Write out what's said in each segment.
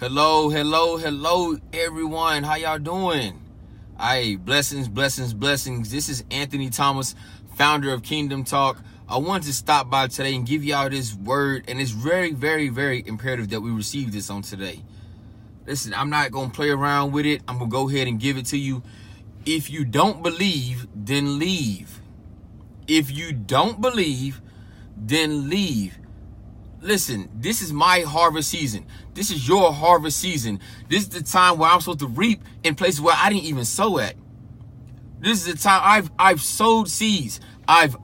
Hello, everyone. How y'all doing? Blessings. This is Anthony Thomas, founder of Kingdom Talk. I wanted to stop by today and give y'all this word, and it's very, very, very imperative that we receive this on today. Listen, I'm not going to play around with it. I'm going to go ahead and give it to you. If you don't believe, then leave. If you don't believe, then leave. Listen, this is my harvest season. This is your harvest season. This is the time where I'm supposed to reap in places where I didn't even sow at. This is the time I've sowed seeds. I've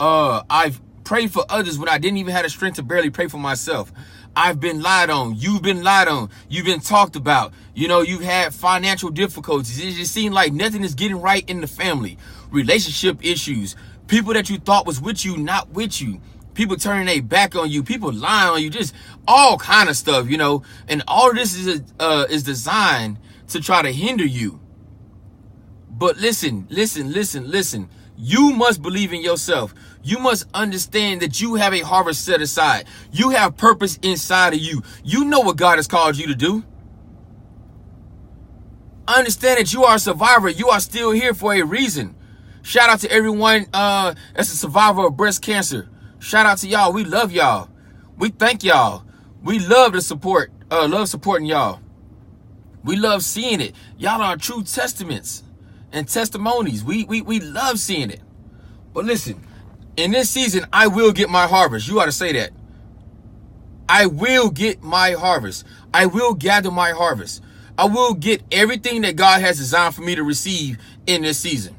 prayed for others when I didn't even have the strength to barely pray for myself. I've been lied on. You've been lied on. You've been talked about. You've had financial difficulties. It just seems like nothing is getting right in the family. Relationship issues. People that you thought was with you, not with you. People turning their back on you, people lying on you, just all kind of stuff, And all of this is designed to try to hinder you. But listen. You must believe in yourself. You must understand that you have a harvest set aside. You have purpose inside of you. You know what God has called you to do. Understand that you are a survivor. You are still here for a reason. Shout out to everyone that's a survivor of breast cancer. Shout out to y'all. We love y'all. We thank y'all. We love the support. Love supporting y'all. We love seeing it. Y'all are true testaments and testimonies. We love seeing it. But listen, in this season, I will get my harvest. You ought to say that. I will get my harvest. I will gather my harvest. I will get everything that God has designed for me to receive in this season.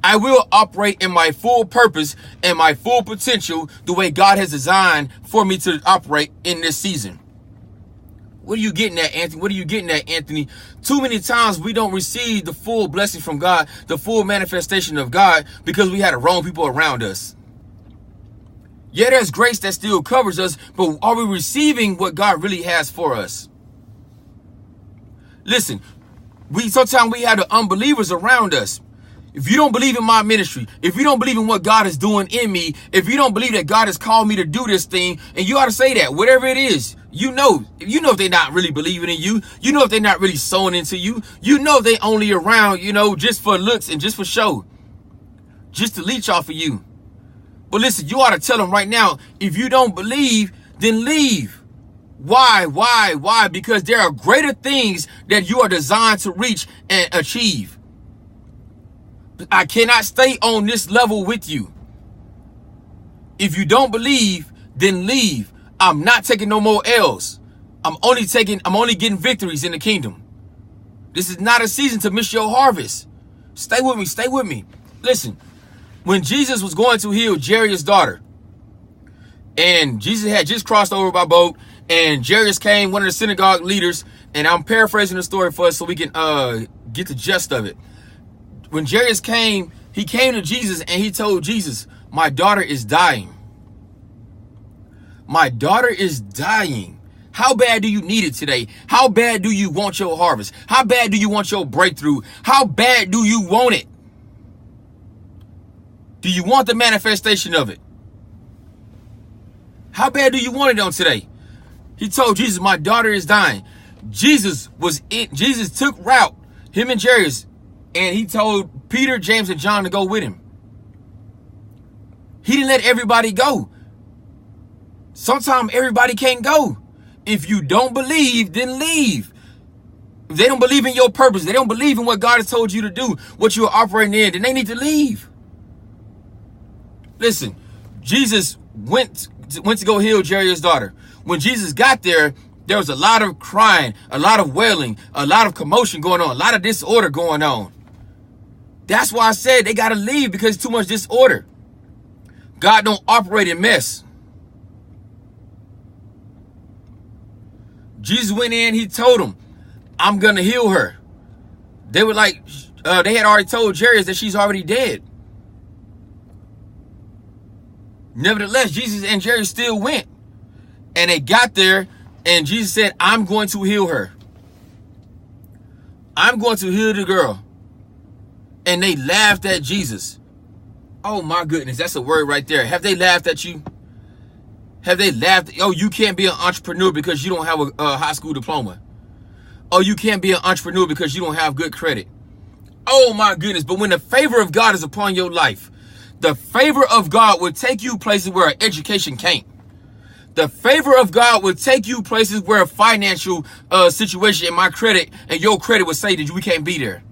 I will operate in my full purpose and my full potential the way God has designed for me to operate in this season. What are you getting at, Anthony? What are you getting at, Anthony? Too many times we don't receive the full blessing from God, the full manifestation of God, because we had the wrong people around us. Yeah, there's grace that still covers us, but are we receiving what God really has for us? Listen, sometimes we have the unbelievers around us. If you don't believe in my ministry, if you don't believe in what God is doing in me, if you don't believe that God has called me to do this thing, and you ought to say that, whatever it is, if they're not really believing in you, if they're not really sowing into you, if they only around, just for looks and just for show, just to leech off of you. But listen, you ought to tell them right now, if you don't believe, then leave. Why? Because there are greater things that you are designed to reach and achieve. I cannot stay on this level with you. If you don't believe, then leave. I'm not taking no more L's. I'm only getting victories in the kingdom. This is not a season to miss your harvest. Stay with me. Listen, when Jesus was going to heal Jairus' daughter, and Jesus had just crossed over by boat, and Jairus came, one of the synagogue leaders, and I'm paraphrasing the story for us so we can get the gist of it. When Jairus came, he came to Jesus and he told Jesus, my daughter is dying. My daughter is dying. How bad do you need it today? How bad do you want your harvest? How bad do you want your breakthrough? How bad do you want it? Do you want the manifestation of it? How bad do you want it on today? He told Jesus, my daughter is dying. Jesus took route, him and Jairus, and he told Peter, James, and John to go with him. He didn't let everybody go. Sometimes everybody can't go. If you don't believe, then leave. If they don't believe in your purpose, they don't believe in what God has told you to do, what you're operating in, then they need to leave. Listen, Jesus went to go heal Jairus' daughter. When Jesus got there, there was a lot of crying, a lot of wailing, a lot of commotion going on, a lot of disorder going on. That's why I said they got to leave, because it's too much disorder. God don't operate in mess. Jesus went in, he told them, I'm going to heal her. They were like, they had already told Jairus that she's already dead. Nevertheless, Jesus and Jairus still went. And they got there, and Jesus said, I'm going to heal her. I'm going to heal the girl. And they laughed at Jesus. Oh my goodness, that's a word right there. Have they laughed at you? Have they laughed? Oh, you can't be an entrepreneur because you don't have a high school diploma. Oh, you can't be an entrepreneur because you don't have good credit. Oh my goodness. But when the favor of God is upon your life, the favor of God will take you places where education can't. The favor of God will take you places where a financial situation in my credit and your credit would say that we can't be there.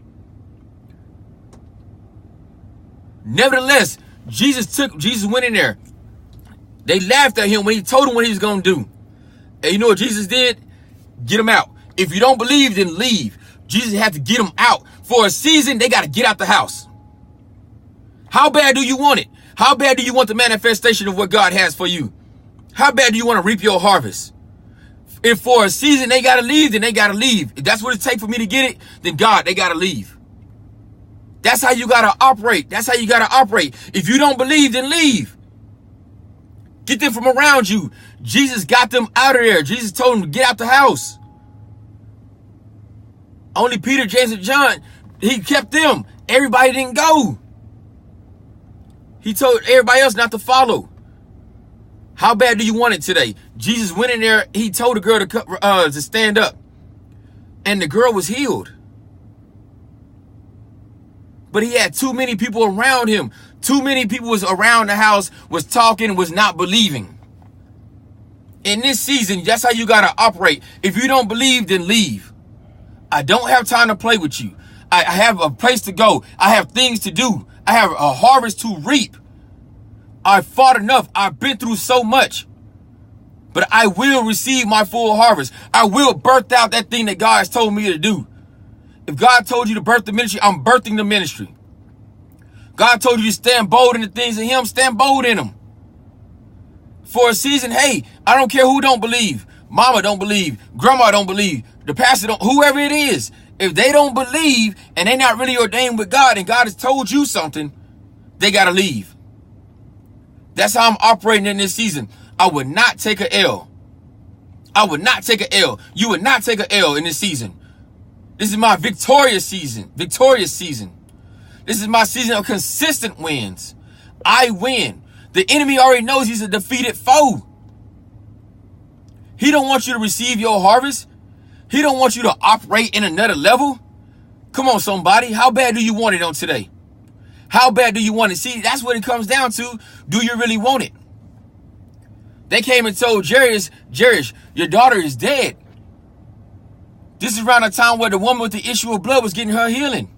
Nevertheless, Jesus went in there. They laughed at him when he told them what he was going to do. And you know what Jesus did? Get him out. If you don't believe, then leave. Jesus had to get them out. For a season, they got to get out the house. How bad do you want it? How bad do you want the manifestation of what God has for you? How bad do you want to reap your harvest? If for a season they got to leave, then they got to leave. If that's what it takes for me to get it, then God, they got to leave. That's how you got to operate. That's how you got to operate. If you don't believe, then leave. Get them from around you. Jesus got them out of there. Jesus told them to get out the house. Only Peter, James, and John, he kept them. Everybody didn't go. He told everybody else not to follow. How bad do you want it today? Jesus went in there. He told the girl to stand up. And the girl was healed. But he had too many people around him. Too many people was around the house, was talking, was not believing. In this season, that's how you got to operate. If you don't believe, then leave. I don't have time to play with you. I have a place to go. I have things to do. I have a harvest to reap. I've fought enough. I've been through so much. But I will receive my full harvest. I will birth out that thing that God has told me to do. If God told you to birth the ministry, I'm birthing the ministry. God told you to stand bold in the things of him, stand bold in them. For a season, hey, I don't care who don't believe. Mama don't believe. Grandma don't believe. The pastor don't, whoever it is. If they don't believe and they're not really ordained with God and God has told you something, they got to leave. That's how I'm operating in this season. I would not take an L. I would not take an L. You would not take an L in this season. This is my victorious season. Victorious season. This is my season of consistent wins. I win. The enemy already knows he's a defeated foe. He don't want you to receive your harvest. He don't want you to operate in another level. Come on, somebody. How bad do you want it on today? How bad do you want it? See, that's what it comes down to. Do you really want it? They came and told Jairus, your daughter is dead. This is around the time where the woman with the issue of blood was getting her healing.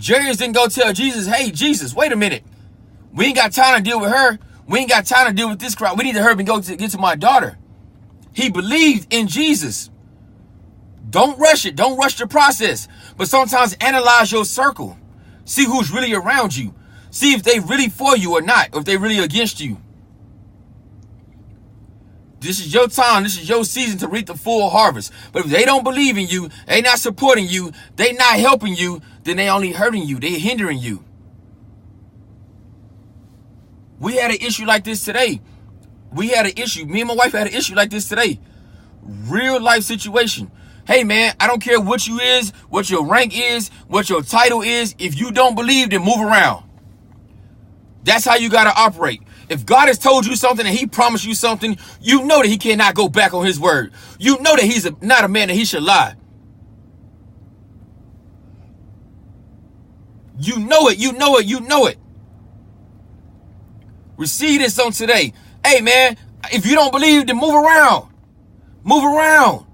Jairus didn't go tell Jesus, hey, Jesus, wait a minute. We ain't got time to deal with her. We ain't got time to deal with this crowd. We need to hurry and go to get to my daughter. He believed in Jesus. Don't rush it. Don't rush the process. But sometimes analyze your circle. See who's really around you. See if they really for you or not, or if they really against you. This is your time. This is your season to reap the full harvest. But if they don't believe in you, they not supporting you, they not helping you, then they only hurting you. They hindering you. We had an issue like this today. We had an issue. Me and my wife had an issue like this today. Real life situation. Hey, man, I don't care what you is, what your rank is, what your title is. If you don't believe, then move around. That's how you got to operate. If God has told you something and he promised you something, you know that he cannot go back on his word. You know that he's not a man that he should lie. You know it. You know it. You know it. Receive this on today. Hey, man, if you don't believe, then move around. Move around.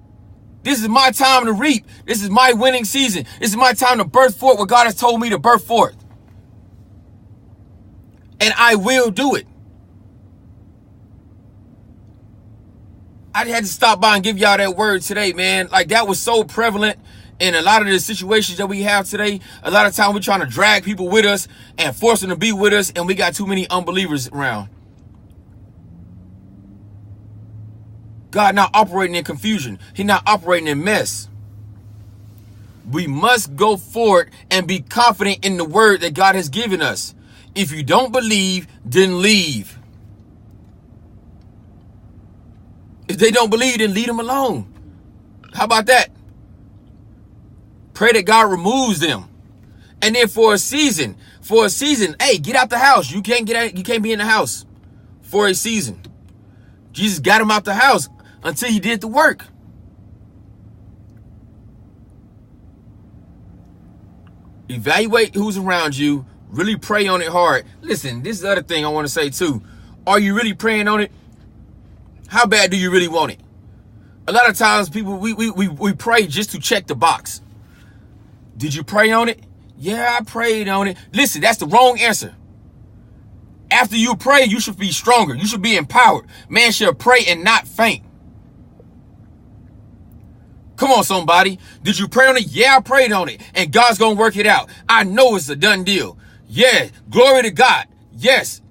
This is my time to reap. This is my winning season. This is my time to birth forth what God has told me to birth forth. And I will do it. I had to stop by and give y'all that word today, man. Like, that was so prevalent in a lot of the situations that we have today. A lot of time we're trying to drag people with us and force them to be with us, and we got too many unbelievers around. God not operating in confusion. He's not operating in mess. We must go forward and be confident in the word that God has given us. If you don't believe, then leave. If they don't believe, then leave them alone. How about that? Pray that God removes them. And then for a season, hey, get out the house. You can't get out, you can't be in the house for a season. Jesus got him out the house. until you did the work. Evaluate who's around you. Really pray on it hard. Listen, this is the other thing I want to say too. Are you really praying on it? How bad do you really want it? A lot of times people, we pray just to check the box. Did you pray on it? Yeah, I prayed on it. Listen, that's the wrong answer. After you pray, you should be stronger. You should be empowered. Man should pray and not faint. Come on, somebody. Did you pray on it? Yeah, I prayed on it. And God's going to work it out. I know it's a done deal. Yeah, glory to God. Yes.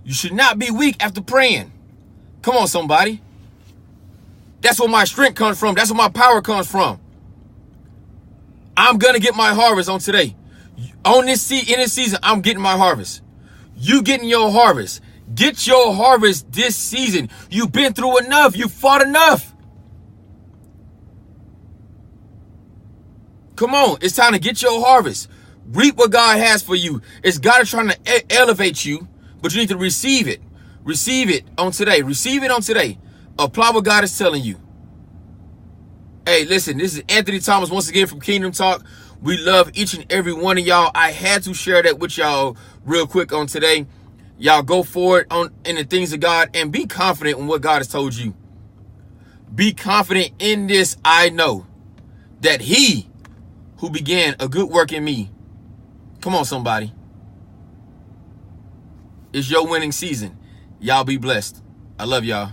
You should not be weak after praying. Come on, somebody. That's where my strength comes from. That's where my power comes from. I'm going to get my harvest on today. In this season, I'm getting my harvest. You getting your harvest. Get your harvest this season. You've been through enough. You fought enough. Come on. It's time to get your harvest. Reap what God has for you. It's God trying to elevate you, but you need to receive it. Receive it on today. Receive it on today. Apply what God is telling you. Hey, listen, this is Anthony Thomas once again from Kingdom Talk. We love each and every one of y'all. I had to share that with y'all real quick on today. Y'all go forward in the things of God and be confident in what God has told you. Be confident in this. I know that He who began a good work in me. Come on, somebody. It's your winning season. Y'all be blessed. I love y'all.